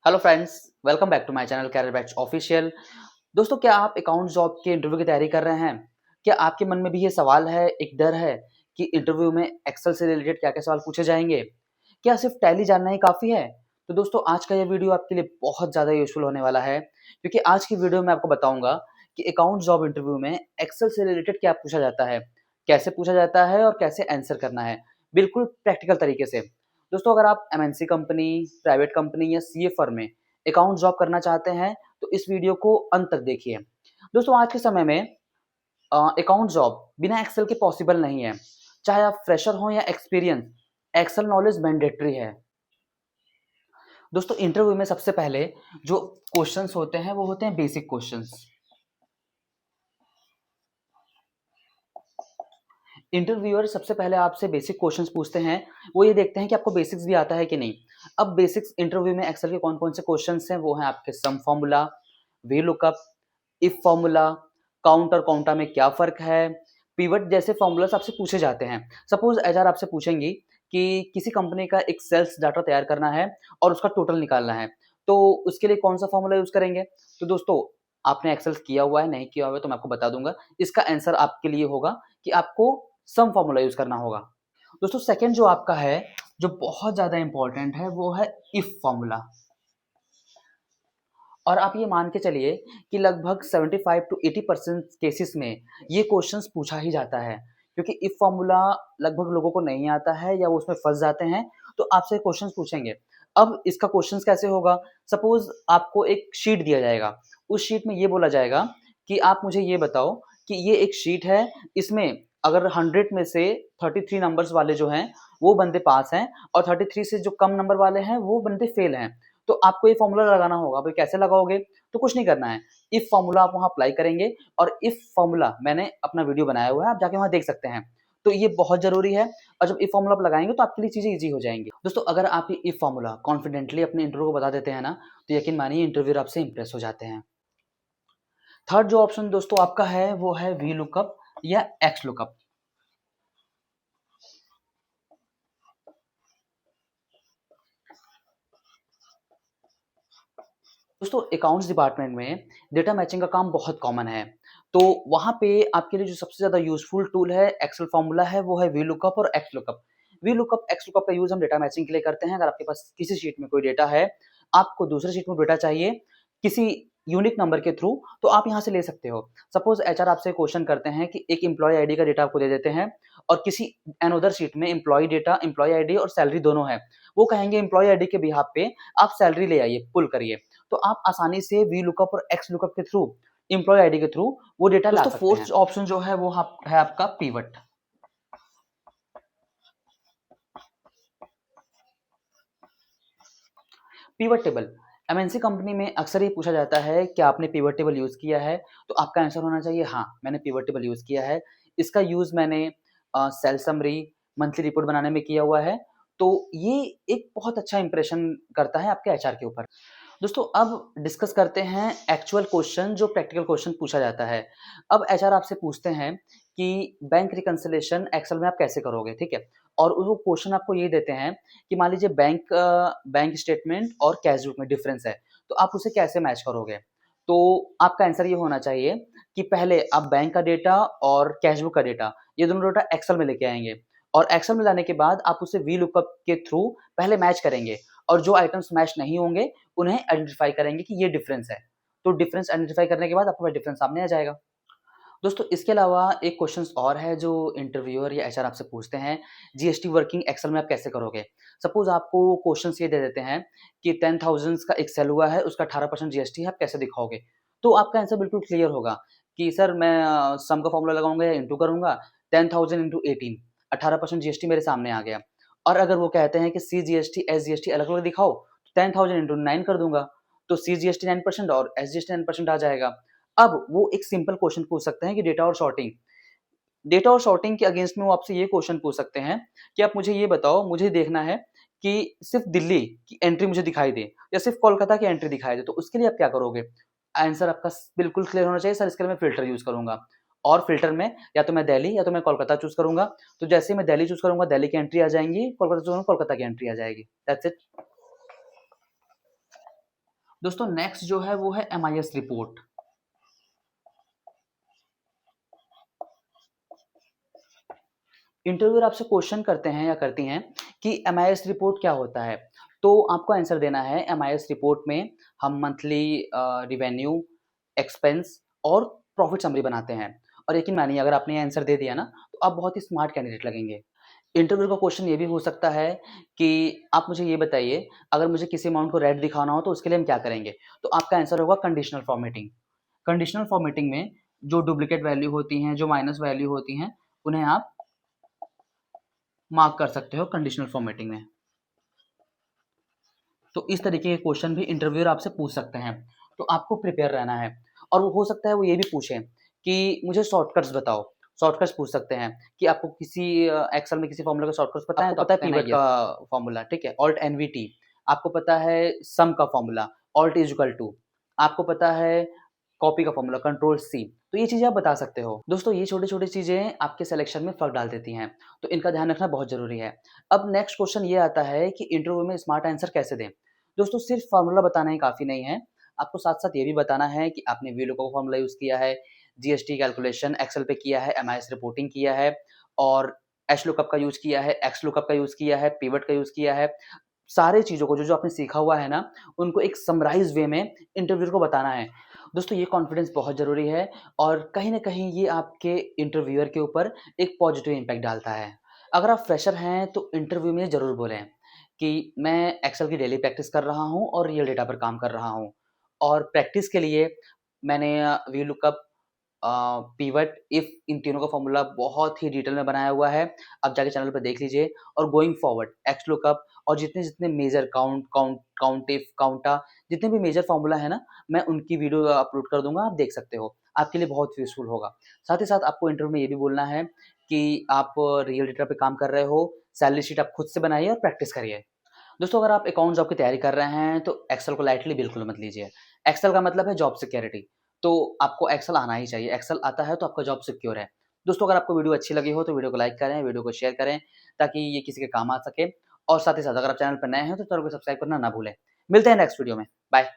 Hello friends, welcome back to my channel career batch official. दोस्तों, क्या आप account job के इंटरव्यू की तैयारी कर रहे हैं? क्या आपके मन में भी ये सवाल है, एक डर है कि इंटरव्यू में एक्सेल से रिलेटेड क्या-क्या सवाल पूछे जाएंगे? क्या सिर्फ टैली जानना ही काफ़ी है? तो दोस्तों, आज का ये वीडियो आपके लिए बहुत ज़्यादा यूज़फुल होने वाला है, क्योंकि आज की वीडियो में आपको बताऊँगा कि अकाउंट जॉब इंटरव्यू में एक्सेल से रिलेटेड क्या पूछा जाता है, कैसे पूछा जाता है और कैसे आंसर करना है, बिल्कुल प्रैक्टिकल तरीके से। दोस्तों, अगर आप एमएनसी कंपनी, प्राइवेट कंपनी या सीए फर्म में अकाउंट जॉब करना चाहते हैं, तो इस वीडियो को अंत तक देखिए। दोस्तों, आज के समय में अकाउंट जॉब बिना एक्सेल के पॉसिबल नहीं है। चाहे आप फ्रेशर हो या एक्सपीरियंस, एक्सेल नॉलेज मैंडेटरी है। दोस्तों, इंटरव्यू में सबसे पहले जो क्वेश्चंस होते हैं, वो होते हैं बेसिक क्वेश्चंस। इंटरव्यूअर सबसे पहले आपसे बेसिक क्वेश्चंस पूछते हैं। वो ये देखते हैं कि आपको बेसिक्स भी आता है कि नहीं। अब बेसिक्स इंटरव्यू में एक्सेल के कौन-कौन से क्वेश्चंस हैं, वो हैं आपके सम formula, V lookup, if formula, count और काउंटा में क्या फ़र्क है, पिवट जैसे फार्मूलास आपसे पूछे जाते हैं। सपोज़ एचआर आपसे पूछेंगी कि किसी कंपनी का एक सेल्स डाटा तैयार करना है और उसका टोटल निकालना है, तो उसके लिए कौन-सा फार्मूला यूज़ करेंगे? तो दोस्तों, आपने एक्सेल किया हुआ है, नहीं किया हुआ है तो मैं आपको बता दूँगा। इसका आंसर आपके लिए होगा कि आपको सम फार्मूला यूज़ करना होगा। दोस्तों, सेकंड जो आपका है, जो बहुत ज़्यादा इम्पोर्टेंट है, वो है इफ फार्मूला। और आप ये मान के चलिए कि लगभग 75 टू 80% केसेस में ये क्वेश्चंस पूछा ही जाता है, क्योंकि इफ फार्मूला लगभग लोगों को नहीं आता है या वो उसमें फँस जाते हैं, तो आपसे क्वेश्चंस पूछेंगे। अब इसका क्वेश्चंस कैसे होगा? सपोज़ आपको एक शीट दिया जाएगा, उस शीट में ये बोला जाएगा कि आप मुझे ये बताओ कि ये एक शीट है, इसमें अगर 100 में से 33 नंबर्स वाले जो हैं, वो बंदे पास हैं और 33 से जो कम नंबर वाले हैं, वो बंदे फेल हैं। तो आपको ये फॉर्मूला लगाना होगा। भाई कैसे लगाओगे? तो कुछ नहीं करना है। इफ फॉर्मूला आप वहाँ अप्लाई करेंगे और इफ फॉर्मूला मैंने अपना वीडियो बनाया हुआ है, आप जाके वहाँ देख सकते हैं। तो ये बहुत ज़रूरी है और जब इफ फॉर्मूला आप लगाएँगे तो आपके लिए चीज़ें ईज़ी हो जाएँगी। दोस्तों, अगर आप ये इफ फॉर्मूला कॉन्फिडेंटली अपने इंटरव्यू को बता देते हैं ना, तो यकीन मानिए इंटरव्यूअर आपसे इम्प्रेस हो जाते हैं। थर्ड जो ऑप्शन दोस्तों आपका है, वो है वी लुकअप या एक्स लुकअप। दोस्तों, अकाउंट्स डिपार्टमेंट में डेटा मैचिंग का काम बहुत कॉमन है। तो वहाँ पे आपके लिए जो सबसे ज़्यादा यूज़फुल टूल है, एक्सेल फ़ॉर्मूला है, वो है वीलुकअप और x lookup. VLOOKUP, x lookup का यूज़ हम डेटा मैचिंग के लिए करते हैं। अगर आपके पास किसी शीट में कोई डेटा है, आपको दूसरे शीट में डेटा चाहिए, किसी यूनिक नंबर के थ्रू, तो आप यहाँ से ले सकते हो। सपोज़ एचआर आपसे क्वेश्चन करते हैं कि एक एम्प्लॉयी आईडी का डेटा आपको दे देते हैं और किसी अनदर शीट में एम्प्लॉयी डेटा, एम्प्लॉयी आईडी और सैलरी दोनों है। वो कहेंगे एम्प्लॉयी आईडी के बिहाफ़ पे आप सैलरी ले आइए, पुल करिए। तो आप आसानी से वी लुकअप और एक्स लुकअप के थ्रू, एम्प्लॉयी आईडी के थ्रू वो डेटा ला सकते हैं। फोर्थ ऑप्शन जो है वो है आपका pivot. Pivot table MNC company में अक्सर ये पूछा जाता है कि आपने पिवट टेबल यूज़ किया है? तो आपका आंसर होना चाहिए हाँ, मैंने पिवट टेबल यूज़ किया है। इसका यूज़ मैंने सेल समरी, मंथली रिपोर्ट बनाने में किया हुआ है। तो ये एक बहुत अच्छा इंप्रेशन करता है आपके एचआर के ऊपर। दोस्तों, अब डिस्कस करते हैं एक्चुअल क्वेश्चन, जो प्रैक्टिकल क्वेश्चन पूछा जाता है। अब एचआर आपसे पूछते हैं कि बैंक रिकंसिलिएशन एक्सेल में आप कैसे करोगे, ठीक है? और वो क्वेश्चन आपको ये देते हैं कि मान लीजिए बैंक स्टेटमेंट और कैश बुक में डिफरेंस है, तो आप उसे कैसे मैच करोगे? तो आपका आंसर ये होना चाहिए कि पहले आप बैंक का डेटा और कैश बुक का डेटा, ये दोनों डेटा एक्सेल में लेके आएँगे और एक्सेल में लाने के बाद आप उसे वी लुकअप के थ्रू पहले मैच करेंगे और जो आइटम्स मैच नहीं होंगे, उन्हें आइडेंटिफ़ाई करेंगे कि ये डिफरेंस है। तो डिफरेंस आइडेंटिफ़ाई करने के बाद आपको वह डिफरेंस सामने आ जाएगा। दोस्तों, इसके अलावा एक क्वेश्चन्स और है जो इंटरव्यूअर या एचआर आपसे पूछते हैं, जीएसटी वर्किंग एक्सेल में आप कैसे करोगे? सपोज़ आपको क्वेश्चन्स ये दे देते हैं कि 10,000 का एक सेल हुआ है, उसका 18% जीएसटी है, आप कैसे दिखाओगे? तो आपका आंसर बिल्कुल क्लियर होगा कि सर मैं सम का फॉर्मूला लगाऊँगा या इंटू करूँगा, 10,000 इंटू 18, 18% जीएसटी मेरे सामने आ गया। और अगर वो कहते हैं कि सीजीएसटी, एसजीएसटी अलग-अलग दिखाओ, तो 10,000 इंटू 9 कर दूँगा, तो सीजीएसटी 9% और एसजीएसटी 9% आ जाएगा। अब वो एक सिंपल क्वेश्चन पूछ सकते हैं कि डेटा और सॉर्टिंग के अगेंस्ट में वो आपसे ये क्वेश्चन पूछ सकते हैं कि आप मुझे ये बताओ, मुझे देखना है कि सिर्फ दिल्ली की एंट्री मुझे दिखाई दे या सिर्फ कोलकाता की एंट्री दिखाई दे, तो उसके लिए आप क्या करोगे? आंसर आपका बिल्कुल क्लियर होना चाहिए, सर इसके लिए मैं फिल्टर यूज करूंगा और फिल्टर में या तो मैं दिल्ली या तो मैं कोलकाता चूज करूंगा। तो जैसे ही मैं दिल्ली चूज करूंगा, दिल्ली की एंट्री आ जाएंगी, कोलकाता चूज करूंगा, कोलकाता की एंट्री आ जाएगी। That's it. दोस्तों नेक्स्ट जो है वो है MIS रिपोर्ट। इंटरव्यूअर आपसे क्वेश्चन करते हैं या करती हैं कि MIS रिपोर्ट क्या होता है, तो आपको आंसर देना है MIS रिपोर्ट में हम मंथली रिवेन्यू, एक्सपेंस और प्रॉफिट समरी बनाते हैं। और यकीन मानिए अगर आपने ये आंसर दे दिया ना तो आप बहुत ही स्मार्ट कैंडिडेट लगेंगे। इंटरव्यू का क्वेश्चन ये भी हो सकता है कि आप मुझे ये बताइए, अगर मुझे किसी अमाउंट को रेड दिखाना हो तो उसके लिए हम क्या करेंगे? तो आपका आंसर होगा कंडीशनल फॉर्मेटिंग। कंडीशनल फॉर्मेटिंग में जो डुप्लीकेट वैल्यू होती हैं, जो माइनस वैल्यू होती हैं, उन्हें आप मार्क कर सकते हो कंडीशनल फॉर्मेटिंग में। तो इस तरीके के क्वेश्चन भी इंटरव्यूअर आपसे पूछ सकते हैं, तो आपको प्रिपेयर रहना है। और वो हो सकता है वो ये भी पूछें कि मुझे शॉर्टकट्स बताओ, शॉर्टकट्स पूछ सकते हैं कि आपको किसी एक्सेल में किसी फॉर्मूला का शॉर्टकट्स पता है? तो पता है पिवट का फॉर्मूला, ठीक है, ऑल्ट एनवीटी। आपको पता है सम का formula, alt is equal to. आपको पता है कॉपी का फॉर्मूला, कंट्रोल सी। तो ये चीजें आप बता सकते हो। दोस्तों ये छोटी छोटी चीजें आपके सिलेक्शन में फर्क डाल देती हैं, तो इनका ध्यान रखना बहुत जरूरी है। अब नेक्स्ट क्वेश्चन ये आता है कि इंटरव्यू में स्मार्ट आंसर कैसे दें। दोस्तों सिर्फ फार्मूला बताना ही काफ़ी नहीं है, आपको साथ-साथ ये भी बताना है कि आपने VLOOKUP का फार्मूला यूज़ किया है, GST कैलकुलेशन एक्सेल पे किया है, MIS रिपोर्टिंग किया है और HLOOKUP का यूज़ किया है, XLOOKUP का यूज़ किया है, पिवट का यूज़ किया है। सारे चीज़ों को जो-जो आपने सीखा हुआ है ना, उनको एक समराइज़ वे में इंटरव्यूअर को बताना है। दोस्तों ये कॉन्फिडेंस बहुत ज़रूरी है और कहीं न कहीं ये आपके इंटरव्यूअर के ऊपर एक पॉजिटिव इम्पैक्ट डालता है। अगर आप फ्रेशर हैं तो इंटरव्यू में ज़रूर बोलें कि मैं एक्सेल की डेली प्रैक्टिस कर रहा हूँ और रियल डेटा पर काम कर रहा हूँ। और प्रैक्टिस के लिए मैंने VLOOKUP, पिवट, इफ इन तीनों का फॉर्मूला बहुत ही डिटेल में बनाया हुआ है। आप जाके चैनल पे देख लीजिए। और गोइंग फॉरवर्ड XLOOKUP और जितने-जितने मेजर काउंट इफ, काउंटा, जितने भी मेजर फॉर्मूला है ना, मैं उनकी वीडियो अपलोड कर दूँगा, आप देख सकते हो। आपके लिए बहुत यूज़फुल होगा। साथ ही साथ आपको इंटरव्यू में ये भी बोलना है कि आप रियल डेटा पे काम कर रहे हो, सैलरी शीट आप खुद से बनाइए और प्रैक्टिस करिए। दोस्तों अगर आप अकाउंट जॉब की तैयारी कर रहे हैं तो एक्सेल को लाइटली बिल्कुल मत लीजिए। एक्सेल का मतलब है जॉब सिक्योरिटी, तो आपको एक्सेल आना ही चाहिए। एक्सेल आता है तो आपका जॉब सिक्योर है। दोस्तों अगर आपको वीडियो अच्छी लगी हो तो वीडियो को लाइक करें, वीडियो को शेयर करें ताकि ये किसी के काम आ सके। और साथ ही साथ अगर आप चैनल पर नए हैं तो चैनल को सब्सक्राइब करना ना भूलें। मिलते हैं नेक्स्ट वीडियो में। बाय।